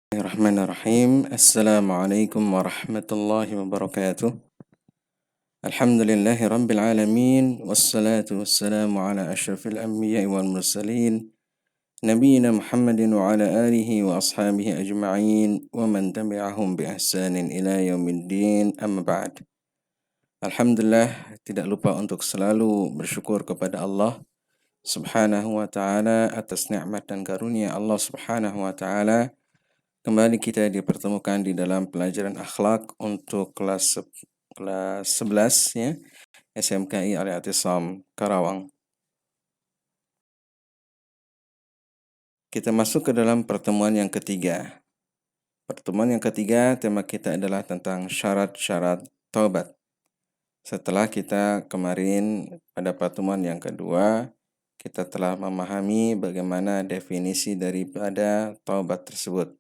Bismillahirrahmanirrahim. Assalamualaikum warahmatullahi wabarakatuh. Alhamdulillahi rabbil alamin. Wassalatu wassalamu ala ashrafil anbiya'i wal mursalin. Nabiyyina Muhammadin wa ala alihi wa ashabihi ajma'in. Wa man tabi'ahum bi ihsanin ila yaumiddin. Amma ba'd. Alhamdulillah, tidak lupa untuk selalu bersyukur kepada Allah Subhanahu wa ta'ala atas nikmat dan karunia Allah Subhanahu wa ta'ala. Kembali kita dipertemukan di dalam pelajaran akhlak untuk kelas 11 ya, SMKI Al-I'tisam Karawang. Kita masuk ke dalam pertemuan yang ketiga. Pertemuan yang ketiga, tema kita adalah tentang syarat-syarat taubat. Setelah kita kemarin pada pertemuan yang kedua, kita telah memahami bagaimana definisi daripada taubat tersebut.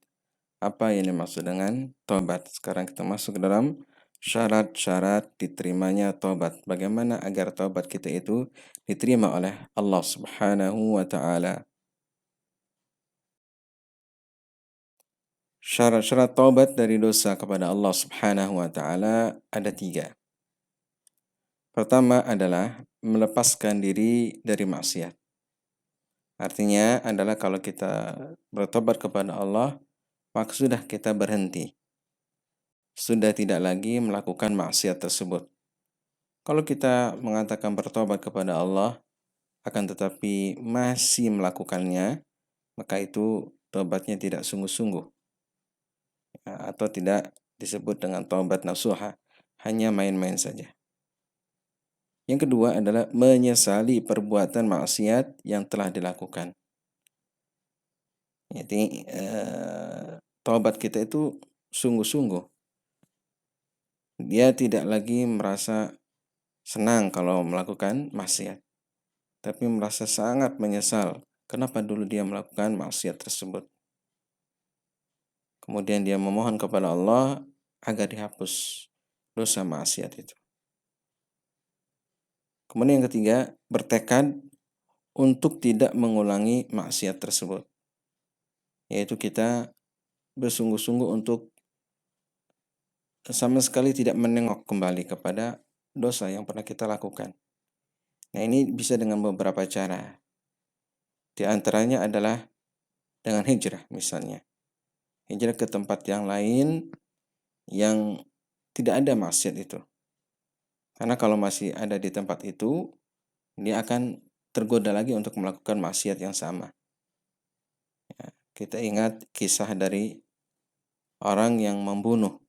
Apa yang dimaksud dengan taubat? Sekarang kita masuk ke dalam syarat-syarat diterimanya taubat. Bagaimana agar taubat kita itu diterima oleh Allah Subhanahu wa ta'ala. Syarat-syarat taubat dari dosa kepada Allah Subhanahu wa ta'ala ada 3. Pertama adalah melepaskan diri dari maksiat. Artinya adalah kalau kita bertobat kepada Allah, maka sudah kita berhenti. Sudah tidak lagi melakukan maksiat tersebut. Kalau kita mengatakan bertobat kepada Allah, akan tetapi masih melakukannya, maka itu tobatnya tidak sungguh-sungguh. Atau tidak disebut dengan taubat nasuha, hanya main-main saja. Yang kedua adalah menyesali perbuatan maksiat yang telah dilakukan. Jadi taubat kita itu sungguh-sungguh. Dia tidak lagi merasa senang kalau melakukan maksiat, tapi merasa sangat menyesal kenapa dulu dia melakukan maksiat tersebut. Kemudian dia memohon kepada Allah agar dihapus dosa maksiat itu. Kemudian yang ketiga, bertekad untuk tidak mengulangi maksiat tersebut. Yaitu kita bersungguh-sungguh untuk sama sekali tidak menengok kembali kepada dosa yang pernah kita lakukan. Nah, ini bisa dengan beberapa cara. Di antaranya adalah dengan hijrah misalnya. Hijrah ke tempat yang lain yang tidak ada maksiat itu. Karena kalau masih ada di tempat itu, dia akan tergoda lagi untuk melakukan maksiat yang sama. Ya, kita ingat kisah dari orang yang membunuh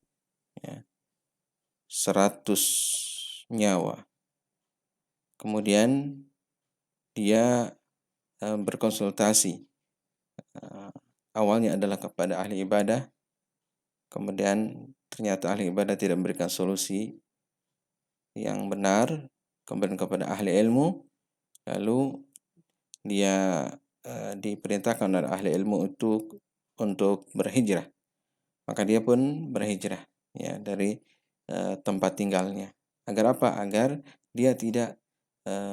100 nyawa. Kemudian dia berkonsultasi. Awalnya adalah kepada ahli ibadah. Kemudian ternyata ahli ibadah tidak memberikan solusi yang benar. Kemudian kepada ahli ilmu. Lalu dia diperintahkan oleh ahli ilmu untuk berhijrah. Maka dia pun berhijrah ya dari tempat tinggalnya. Agar apa? Agar dia tidak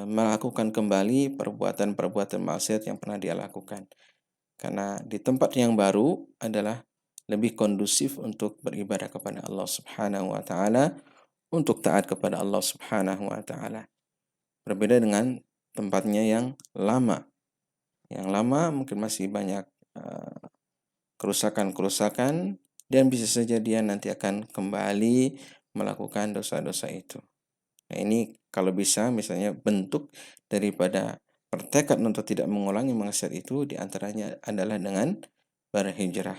melakukan kembali perbuatan-perbuatan maksiat yang pernah dia lakukan. Karena di tempat yang baru adalah lebih kondusif untuk beribadah kepada Allah Subhanahu wa ta'ala, untuk taat kepada Allah Subhanahu wa ta'ala. Berbeda dengan tempatnya yang lama. Yang lama mungkin masih banyak kerusakan-kerusakan dan bisa saja dia nanti akan kembali melakukan dosa-dosa itu. Nah, ini kalau bisa misalnya bentuk daripada bertekad untuk tidak mengulangi maksiat itu diantaranya adalah dengan berhijrah.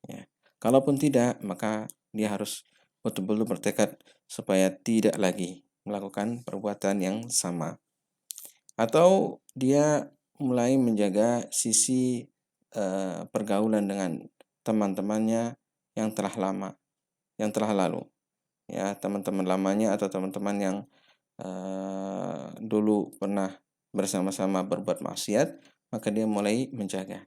Ya. Kalaupun tidak, maka dia harus betul-betul bertekad supaya tidak lagi melakukan perbuatan yang sama. Atau dia mulai menjaga sisi pergaulan dengan teman-temannya yang telah lama, yang telah lalu. Ya, teman-teman lamanya atau teman-teman yang dulu pernah bersama-sama berbuat maksiat, maka dia mulai menjaga.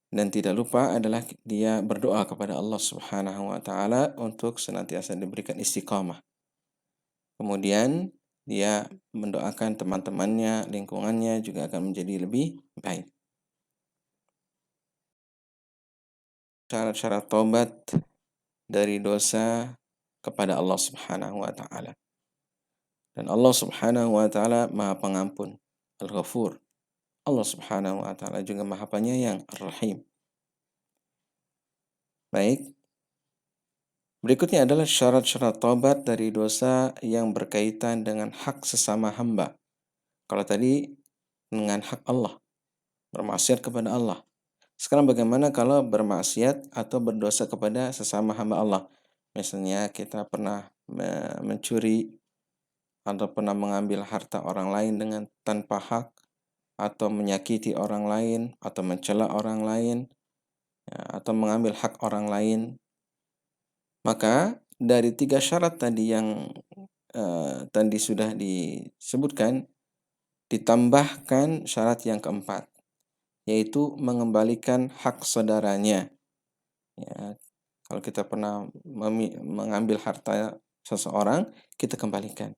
Dan tidak lupa adalah dia berdoa kepada Allah Subhanahu wa ta'ala untuk senantiasa diberikan istiqamah. Kemudian dia mendoakan teman-temannya, lingkungannya juga akan menjadi lebih baik. syarat-syarat taubat dari dosa kepada Allah Subhanahu wa taala. Dan Allah Subhanahu wa taala Maha Pengampun, Al-Ghafur. Allah Subhanahu wa taala juga Maha Penyayang, Ar-Rahim. Baik, berikutnya adalah syarat-syarat taubat dari dosa yang berkaitan dengan hak sesama hamba. Kalau tadi dengan hak Allah, bermaksiat kepada Allah. Sekarang bagaimana kalau bermaksiat atau berdosa kepada sesama hamba Allah? Misalnya kita pernah mencuri atau pernah mengambil harta orang lain dengan tanpa hak, atau menyakiti orang lain, atau mencela orang lain, ya, atau mengambil hak orang lain. Maka dari 3 syarat tadi yang tadi sudah disebutkan, ditambahkan syarat yang keempat, yaitu mengembalikan hak saudaranya. Ya, kalau kita pernah mengambil harta seseorang, kita kembalikan.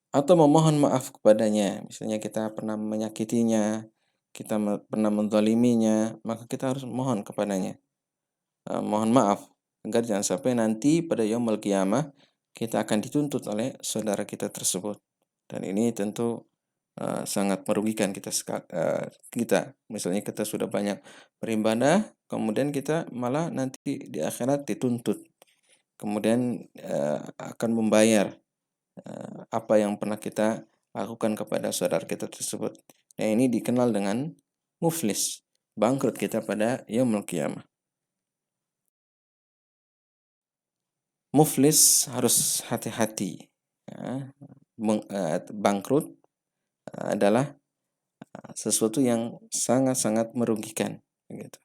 Atau memohon maaf kepadanya. Misalnya kita pernah menyakitinya, kita pernah menzaliminya, maka kita harus mohon kepadanya. Mohon maaf, agar jangan sampai nanti pada yaumul qiyamah kita akan dituntut oleh saudara kita tersebut. Dan ini tentu sangat merugikan kita. Misalnya kita sudah banyak beribadah, kemudian kita malah nanti di akhirat dituntut. Kemudian akan membayar apa yang pernah kita lakukan kepada saudara kita tersebut. Nah, ini dikenal dengan muflis, bangkrut kita pada yaumul qiyamah. Muflis harus hati-hati. Ya. Bangkrut adalah sesuatu yang sangat-sangat merugikan. Begitu.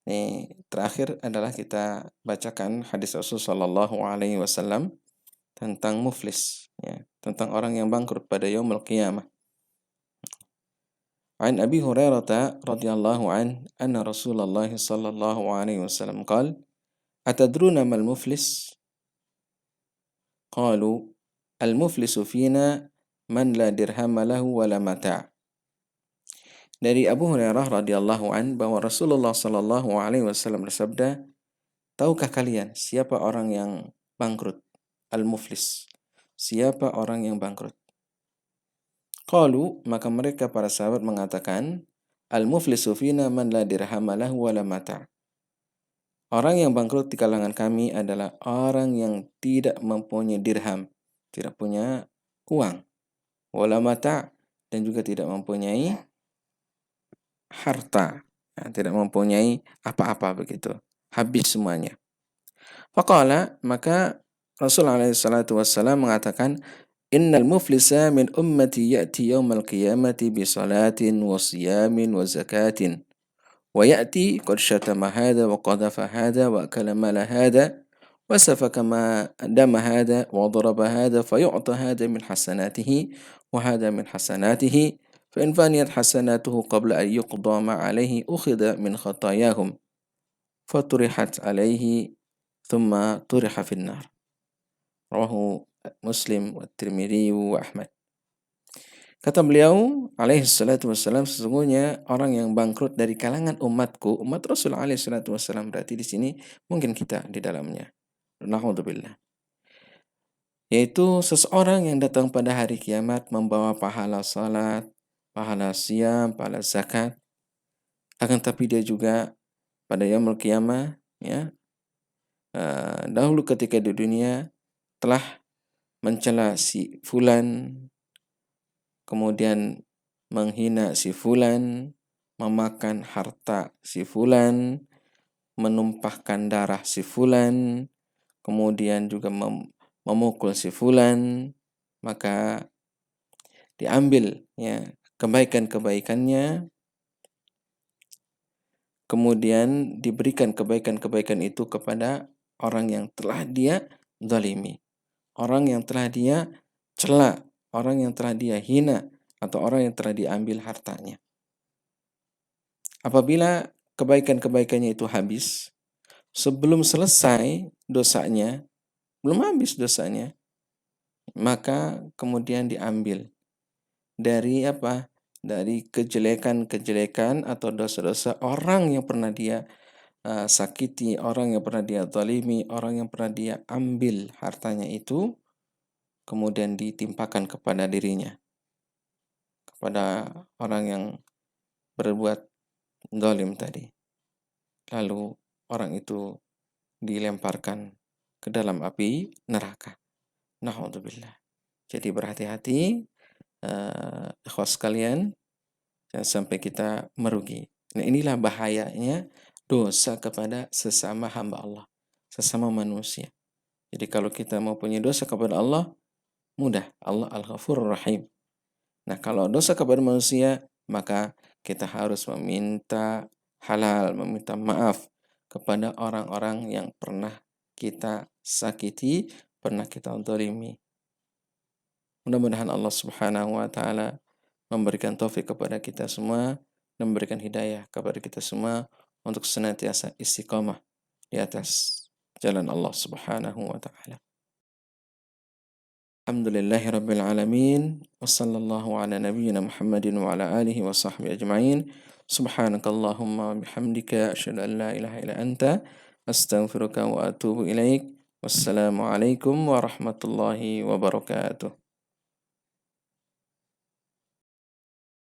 Ini terakhir adalah kita bacakan hadis Rasulullah SAW tentang muflis, ya, tentang orang yang bangkrut pada yaumul qiyamah. An Abi Hurairah radhiyallahu anna Rasulullah sallallahu alaihi wasallam qala atadruna mal muflis? Qalu al-muflisu fina man la dirham lahu wa la mata'. Dari Abu Hurairah radhiyallahu bahwa Rasulullah sallallahu alaihi wasallam bersabda, tahukah kalian siapa orang yang bangkrut? Al-muflis. Siapa orang yang bangkrut? Qalu, maka mereka para sahabat mengatakan, al-muflisu fina man la dirham lahu wa la mata'. Orang yang bangkrut di kalangan kami adalah orang yang tidak mempunyai dirham, tidak punya uang, wala mata', dan juga tidak mempunyai harta, ya, tidak mempunyai apa-apa begitu, habis semuanya. Faqala, maka Rasulullah SAW mengatakan, innal muflisa min ummati ya'ti yawmal qiyamati bi salatin wa siyamin wa zakatin. ويأتي قد شتم هذا وقذف هذا وأكل مال هذا وسفك دم هذا وضرب هذا فيعطى هذا من حسناته وهذا من حسناته فإن فانيت حسناته قبل أن يقضى ما عليه أخذ من خطاياهم فطرحت عليه ثم طرح في النار. رواه مسلم والترمذي وأحمد. Kata beliau alaihi salatu wassalam, sesungguhnya orang yang bangkrut dari kalangan umatku, umat Rasul alaihi salatu wassalam, berarti di sini mungkin kita di dalamnya. Na'udzubillah. Yaitu seseorang yang datang pada hari kiamat membawa pahala salat, pahala siam, pahala zakat. Akan tapi dia juga pada yaumul qiyamah, ya, dahulu ketika di dunia telah mencela si fulan, kemudian menghina si fulan, memakan harta si fulan, menumpahkan darah si fulan, kemudian juga memukul si fulan, maka diambil, ya, kebaikan-kebaikannya, kemudian diberikan kebaikan-kebaikan itu kepada orang yang telah dia zalimi, orang yang telah dia cela, orang yang telah dia hina, atau orang yang telah diambil hartanya. Apabila kebaikan-kebaikannya itu habis, sebelum selesai dosanya, belum habis dosanya, maka kemudian diambil dari apa? Dari kejelekan-kejelekan atau dosa-dosa orang yang pernah dia sakiti orang yang pernah dia zalimi, orang yang pernah dia ambil hartanya itu, kemudian ditimpakan kepada dirinya, kepada orang yang berbuat zalim tadi. Lalu orang itu dilemparkan ke dalam api neraka. Na'udzubillah. Jadi berhati-hati, ikhwas sekalian, jangan sampai kita merugi. Nah, inilah bahayanya dosa kepada sesama hamba Allah, sesama manusia. Jadi kalau kita mau punya dosa kepada Allah, mudah. Allah Al-Ghafurur Rahim. Nah, kalau dosa kepada manusia, maka kita harus meminta halal, meminta maaf kepada orang-orang yang pernah kita sakiti, pernah kita zalimi. Mudah-mudahan Allah Subhanahu wa taala memberikan taufik kepada kita semua dan memberikan hidayah kepada kita semua untuk senantiasa istiqamah di atas jalan Allah Subhanahu wa taala. Alhamdulillahi rabbil alamin wa sallallahu ala nabiyyina Muhammadin wa ala alihi wa sahbihi ajma'in. Subhanakallahumma wa bihamdika asyhadu an la ilaha illa anta astaghfiruka wa atubu ilaik. Wassalamu alaikum warahmatullahi wabarakatuh.